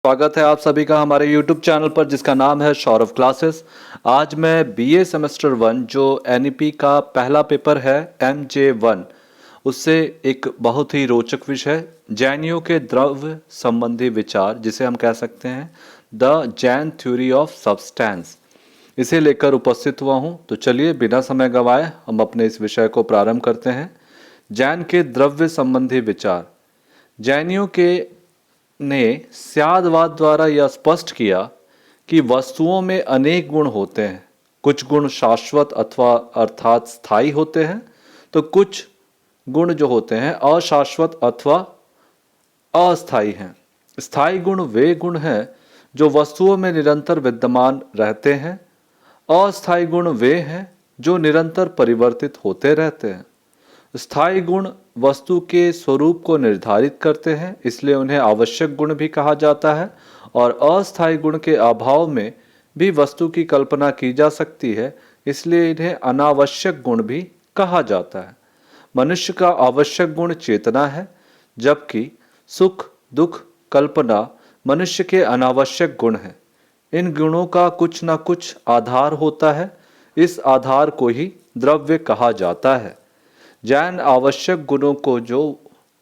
स्वागत है आप सभी का हमारे YouTube चैनल पर जिसका नाम है सौरभ क्लासेस। आज मैं बीए सेमेस्टर 1 जो एनईपी का पहला पेपर है MJ1 उससे एक बहुत ही रोचक विषय जैनियों के द्रव्य संबंधी विचार जिसे हम कह सकते हैं the Jain theory of substance, इसे लेकर उपस्थित हुआ हूं। तो चलिए बिना समय गंवाए हम अपने इस विषय को प्रारंभ करते हैं। जैन के द्रव्य संबंधी विचार। जैनियों के ने स्यादवाद द्वारा यह स्पष्ट किया कि वस्तुओं में अनेक गुण होते हैं। कुछ गुण शाश्वत अथवा अर्थात स्थायी होते हैं, तो कुछ गुण जो होते हैं अशाश्वत अथवा अस्थायी हैं। स्थायी गुण वे गुण हैं जो वस्तुओं में निरंतर विद्यमान रहते हैं। अस्थायी गुण वे हैं जो निरंतर परिवर्तित होते रहते हैं। स्थायी गुण वस्तु के स्वरूप को निर्धारित करते हैं, इसलिए उन्हें आवश्यक गुण भी कहा जाता है। और अस्थायी गुण के अभाव में भी वस्तु की कल्पना की जा सकती है, इसलिए इन्हें अनावश्यक गुण भी कहा जाता है। मनुष्य का आवश्यक गुण चेतना है, जबकि सुख दुख कल्पना मनुष्य के अनावश्यक गुण हैं। इन गुणों का कुछ न कुछ आधार होता है, इस आधार को ही द्रव्य कहा जाता है। जैन आवश्यक गुणों को जो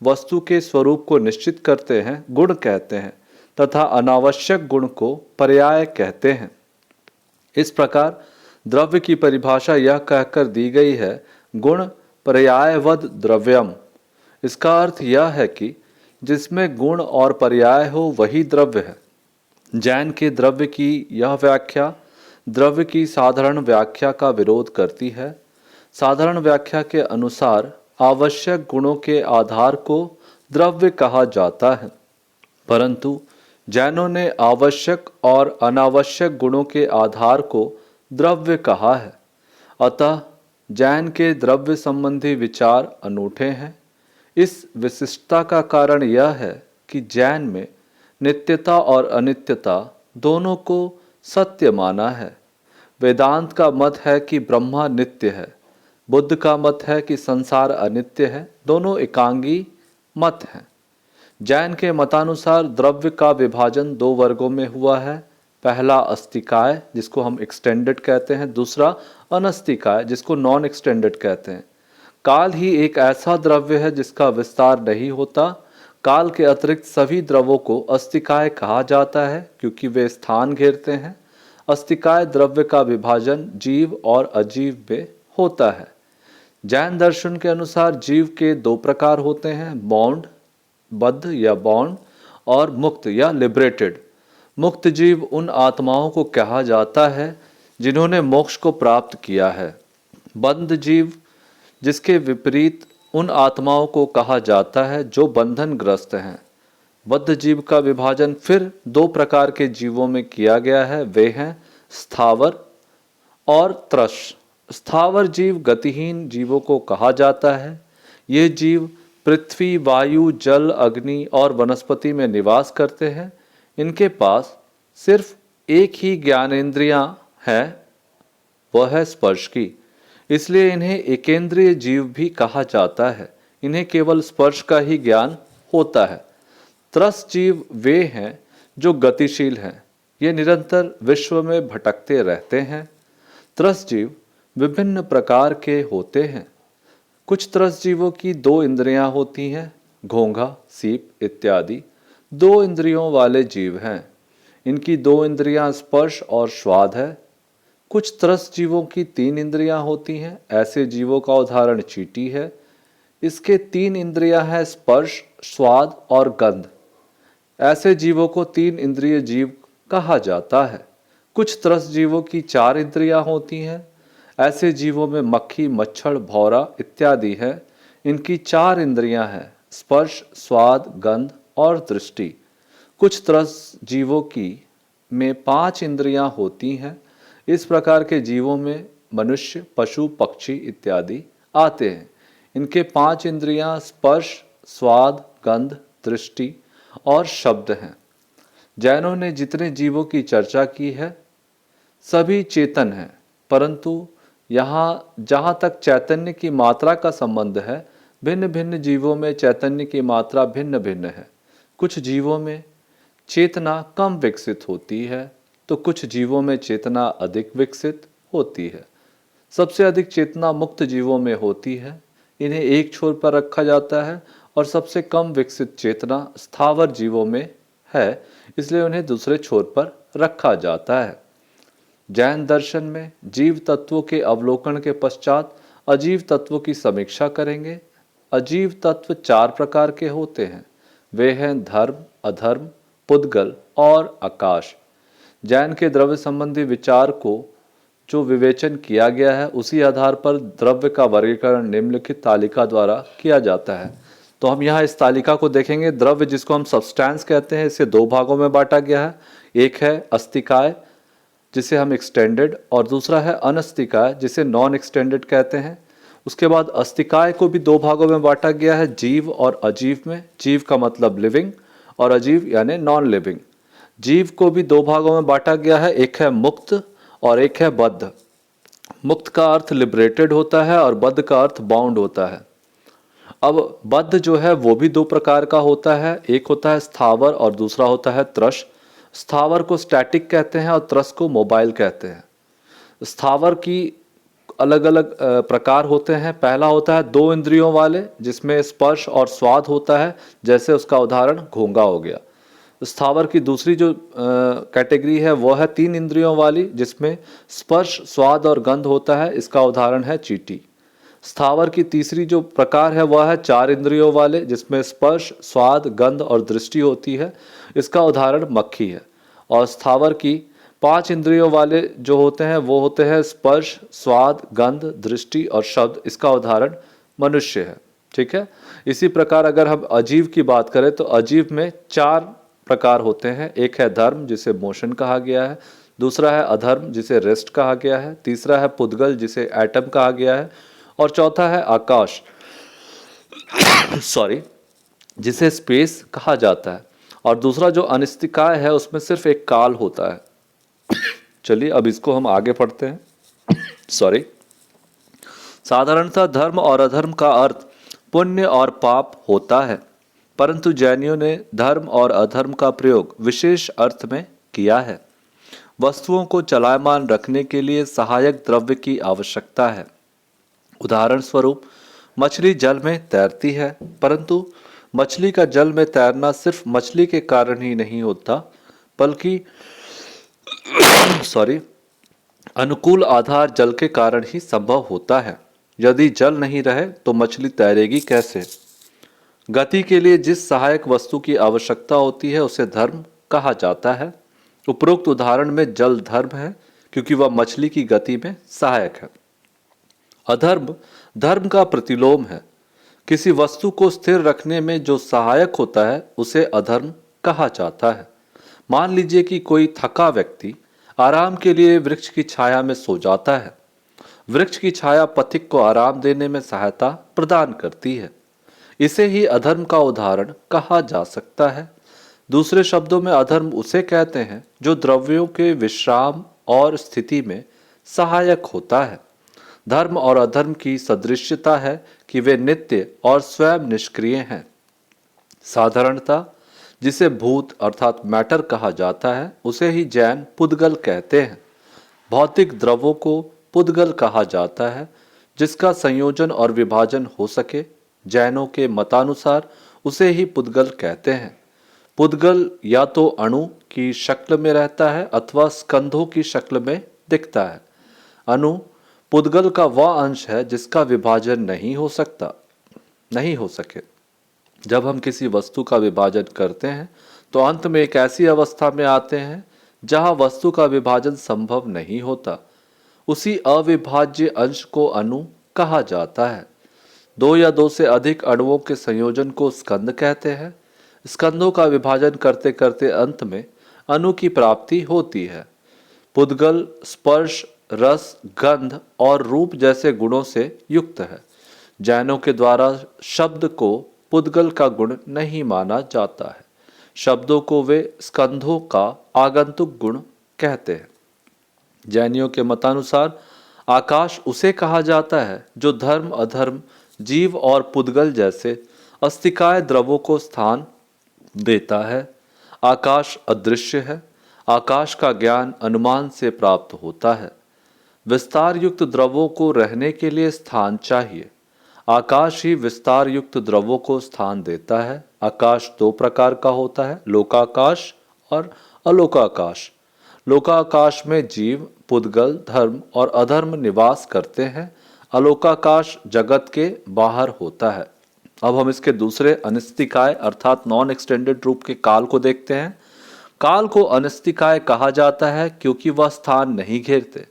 वस्तु के स्वरूप को निश्चित करते हैं गुण कहते हैं, तथा अनावश्यक गुण को पर्याय कहते हैं। इस प्रकार द्रव्य की परिभाषा यह कहकर दी गई है, गुण पर्यायवद द्रव्यम। इसका अर्थ यह है कि जिसमें गुण और पर्याय हो वही द्रव्य है। जैन के द्रव्य की यह व्याख्या द्रव्य की साधारण व्याख्या का विरोध करती है। साधारण व्याख्या के अनुसार आवश्यक गुणों के आधार को द्रव्य कहा जाता है, परंतु जैनों ने आवश्यक और अनावश्यक गुणों के आधार को द्रव्य कहा है। अतः जैन के द्रव्य संबंधी विचार अनूठे हैं। इस विशिष्टता का कारण यह है कि जैन में नित्यता और अनित्यता दोनों को सत्य माना है। वेदांत का मत है कि ब्रह्मा नित्य है, बुद्ध का मत है कि संसार अनित्य है। दोनों एकांगी मत हैं। जैन के मतानुसार द्रव्य का विभाजन दो वर्गों में हुआ है। पहला अस्तिकाय जिसको हम एक्सटेंडेड कहते हैं, दूसरा अनस्तिकाय जिसको नॉन एक्सटेंडेड कहते हैं। काल ही एक ऐसा द्रव्य है जिसका विस्तार नहीं होता। काल के अतिरिक्त सभी द्रव्यों को अस्तिकाय कहा जाता है क्योंकि वे स्थान घेरते हैं। अस्तिकाय द्रव्य का विभाजन जीव और अजीव में होता है। जैन दर्शन के अनुसार जीव के दो प्रकार होते हैं, बॉन्ड बद्ध या बॉन्ड और मुक्त या लिबरेटेड। मुक्त जीव उन आत्माओं को कहा जाता है जिन्होंने मोक्ष को प्राप्त किया है। बंध जीव जिसके विपरीत उन आत्माओं को कहा जाता है जो बंधनग्रस्त हैं। बद्ध जीव का विभाजन फिर दो प्रकार के जीवों में किया गया है, वे हैं स्थावर और त्रश। स्थावर जीव गतिहीन जीवों को कहा जाता है। ये जीव पृथ्वी, वायु, जल, अग्नि और वनस्पति में निवास करते हैं। इनके पास सिर्फ एक ही ज्ञानेंद्रियां हैं, वह है स्पर्श की, इसलिए इन्हें एकेंद्रिय जीव भी कहा जाता है। इन्हें केवल स्पर्श का ही ज्ञान होता है। त्रस जीव वे हैं जो गतिशील हैं, ये निरंतर विश्व में भटकते रहते हैं। त्रस जीव विभिन्न प्रकार के होते हैं। कुछ त्रस जीवों की दो इंद्रियां होती हैं, घोंघा, सीप इत्यादि दो इंद्रियों वाले जीव हैं। इनकी दो इंद्रियां स्पर्श और स्वाद है। कुछ त्रस जीवों की तीन इंद्रियां होती हैं, ऐसे जीवों का उदाहरण चींटी है। इसके तीन इंद्रियां हैं, स्पर्श, स्वाद और गंध। ऐसे जीवों को तीन इंद्रिय जीव कहा जाता है। कुछ त्रस जीवों की चार इंद्रियां होती हैं। ऐसे जीवों में मक्खी, मच्छर, भौरा इत्यादि हैं। इनकी चार इंद्रियां हैं, स्पर्श, स्वाद, गंध और दृष्टि। कुछ त्रस जीवों की में पांच इंद्रियां होती हैं। इस प्रकार के जीवों में मनुष्य, पशु, पक्षी इत्यादि आते हैं। इनके पांच इंद्रियां स्पर्श, स्वाद, गंध, दृष्टि और शब्द हैं। जैनों ने जितने जीवों की चर्चा की है सभी चेतन हैं, परंतु यहाँ जहाँ तक चैतन्य की मात्रा का संबंध है, भिन्न भिन्न जीवों में चैतन्य की मात्रा भिन्न भिन्न है। कुछ जीवों में चेतना कम विकसित होती है तो कुछ जीवों में चेतना अधिक विकसित होती है। सबसे अधिक चेतना मुक्त जीवों में होती है, इन्हें एक छोर पर रखा जाता है, और सबसे कम विकसित चेतना स्थावर जीवों में है, इसलिए उन्हें दूसरे छोर पर रखा जाता है। जैन दर्शन में जीव तत्वों के अवलोकन के पश्चात अजीव तत्वों की समीक्षा करेंगे। अजीव तत्व चार प्रकार के होते हैं, वे हैं धर्म, अधर्म, पुद्गल और आकाश। जैन के द्रव्य संबंधी विचार को जो विवेचन किया गया है, उसी आधार पर द्रव्य का वर्गीकरण निम्नलिखित तालिका द्वारा किया जाता है। तो हम यहाँ इस तालिका को देखेंगे। द्रव्य जिसको हम सब्सटेंस कहते हैं, इसे दो भागों में बांटा गया है। एक है अस्तिकाय जिसे हम एक्सटेंडेड, और दूसरा है अनस्तिकाय जिसे नॉन एक्सटेंडेड कहते हैं। उसके बाद अस्तिकाय को भी दो भागों में बांटा गया है, जीव और अजीव में। जीव का मतलब लिविंग और अजीव यानी नॉन लिविंग। जीव को भी दो भागों में बांटा गया है, एक है मुक्त और एक है बद्ध। मुक्त का अर्थ लिबरेटेड होता है और बद्ध का अर्थ बाउंड होता है। अब बद्ध जो है वो भी दो प्रकार का होता है, एक होता है स्थावर और दूसरा होता है त्रस। स्थावर को स्टैटिक कहते हैं और त्रस को मोबाइल कहते हैं। स्थावर की अलग अलग प्रकार होते हैं। पहला होता है दो इंद्रियों वाले, जिसमें स्पर्श और स्वाद होता है, जैसे उसका उदाहरण घोंघा हो गया। स्थावर की दूसरी जो कैटेगरी है वो है तीन इंद्रियों वाली, जिसमें स्पर्श, स्वाद और गंध होता है, इसका उदाहरण है चींटी। स्थावर की तीसरी जो प्रकार है वह है चार इंद्रियों वाले, जिसमें स्पर्श, स्वाद, गंध और दृष्टि होती है, इसका उदाहरण मक्खी है। और स्थावर की पांच इंद्रियों वाले जो होते हैं वो होते हैं स्पर्श, स्वाद, गंध, दृष्टि और शब्द, इसका उदाहरण मनुष्य है। ठीक है। इसी प्रकार अगर हम अजीव की बात करें तो अजीव में चार प्रकार होते हैं। एक है धर्म जिसे मोशन कहा गया है, दूसरा है अधर्म जिसे रेस्ट कहा गया है, तीसरा है पुद्गल जिसे एटम कहा गया है, और चौथा है आकाश जिसे स्पेस कहा जाता है। और दूसरा जो अनिश्चितकाय है उसमें सिर्फ एक काल होता है। चलिए अब इसको हम आगे पढ़ते हैं। साधारणतः धर्म और अधर्म का अर्थ पुण्य और पाप होता है, परंतु जैनियों ने धर्म और अधर्म का प्रयोग विशेष अर्थ में किया है। वस्तुओं को चलायमान रखने के लिए सहायक द्रव्य की आवश्यकता है। उदाहरण स्वरूप मछली जल में तैरती है, परंतु मछली का जल में तैरना सिर्फ मछली के कारण ही नहीं होता, बल्कि अनुकूल आधार जल के कारण ही संभव होता है। यदि जल नहीं रहे तो मछली तैरेगी कैसे? गति के लिए जिस सहायक वस्तु की आवश्यकता होती है उसे धर्म कहा जाता है। उपरोक्त उदाहरण में जल धर्म है क्योंकि वह मछली की गति में सहायक है। अधर्म धर्म का प्रतिलोम है। किसी वस्तु को स्थिर रखने में जो सहायक होता है उसे अधर्म कहा जाता है। मान लीजिए कि कोई थका व्यक्ति आराम के लिए वृक्ष की छाया में सो जाता है। वृक्ष की छाया पथिक को आराम देने में सहायता प्रदान करती है। इसे ही अधर्म का उदाहरण कहा जा सकता है। दूसरे शब्दों में अधर्म उसे कहते हैं जो द्रव्यों के विश्राम और स्थिति में सहायक होता है। धर्म और अधर्म की सदृश्यता है कि वे नित्य और स्वयं निष्क्रिय हैं। साधारणतः जिसे भूत अर्थात मैटर कहा जाता है उसे ही जैन पुद्गल कहते हैं। भौतिक द्रव्यों को पुद्गल कहा जाता है जिसका संयोजन और विभाजन हो सके। जैनों के मतानुसार उसे ही पुद्गल कहते हैं। पुद्गल या तो अणु की शक्ल में रहता है अथवा स्कंधों की शक्ल में दिखता है। अणु पुद्गल का वह अंश है जिसका विभाजन नहीं हो सके। जब हम किसी वस्तु का विभाजन करते हैं तो अंत में एक ऐसी अवस्था में आते हैं जहां वस्तु का विभाजन संभव नहीं होता। उसी अविभाज्य अंश को अणु कहा जाता है। दो या दो से अधिक अणुओं के संयोजन को स्कंद कहते हैं। स्कंदों का विभाजन करते करते अंत में अणु की प्राप्ति होती है। पुद्गल स्पर्श, रस, गंध और रूप जैसे गुणों से युक्त है। जैनों के द्वारा शब्द को पुद्गल का गुण नहीं माना जाता है। शब्दों को वे स्कंधों का आगंतुक गुण कहते हैं। जैनियों के मतानुसार आकाश उसे कहा जाता है जो धर्म, अधर्म, जीव और पुद्गल जैसे अस्तिकाय द्रव्यों को स्थान देता है। आकाश अदृश्य है। आकाश का ज्ञान अनुमान से प्राप्त होता है। विस्तार युक्त द्रवों को रहने के लिए स्थान चाहिए। आकाश ही विस्तार युक्त द्रवों को स्थान देता है। आकाश दो प्रकार का होता है, लोकाकाश और अलोकाकाश। लोकाकाश में जीव, पुद्गल, धर्म और अधर्म निवास करते हैं। अलोकाकाश जगत के बाहर होता है। अब हम इसके दूसरे अनिस्तिकाय अर्थात नॉन एक्सटेंडेड रूप के काल को देखते हैं। काल को अनिस्तिकाय कहा जाता है क्योंकि वह स्थान नहीं घेरते।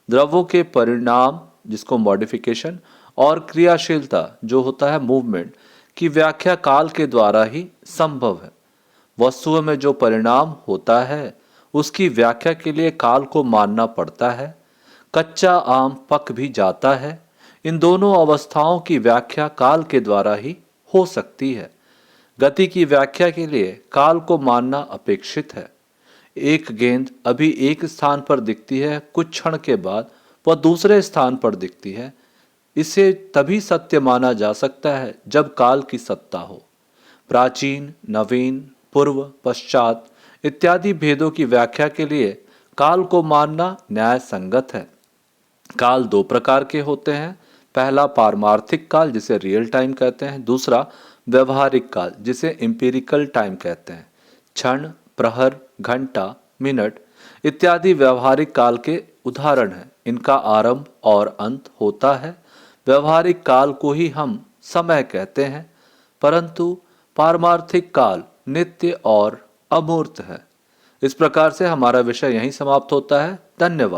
द्रव्यों के परिणाम, जिसको मॉडिफिकेशन, और क्रियाशीलता, जो होता है मूवमेंट, की व्याख्या काल के द्वारा ही संभव है। वस्तुओं में जो परिणाम होता है उसकी व्याख्या के लिए काल को मानना पड़ता है। कच्चा आम पक भी जाता है। इन दोनों अवस्थाओं की व्याख्या काल के द्वारा ही हो सकती है। गति की व्याख्या के लिए काल को मानना अपेक्षित है। एक गेंद अभी एक स्थान पर दिखती है, कुछ क्षण के बाद वह दूसरे स्थान पर दिखती है। इसे तभी सत्य माना जा सकता है जब काल की सत्ता हो। प्राचीन, नवीन, पूर्व, पश्चात इत्यादि भेदों की व्याख्या के लिए काल को मानना न्याय संगत है। काल दो प्रकार के होते हैं। पहला पारमार्थिक काल, जिसे रियल टाइम कहते हैं। दूसरा व्यवहारिक काल, जिसे एम्पिरिकल टाइम कहते हैं। क्षण, प्रहर, घंटा, मिनट इत्यादि व्यवहारिक काल के उदाहरण हैं। इनका आरंभ और अंत होता है। व्यवहारिक काल को ही हम समय कहते हैं, परंतु पारमार्थिक काल नित्य और अमूर्त है। इस प्रकार से हमारा विषय यहीं समाप्त होता है। धन्यवाद।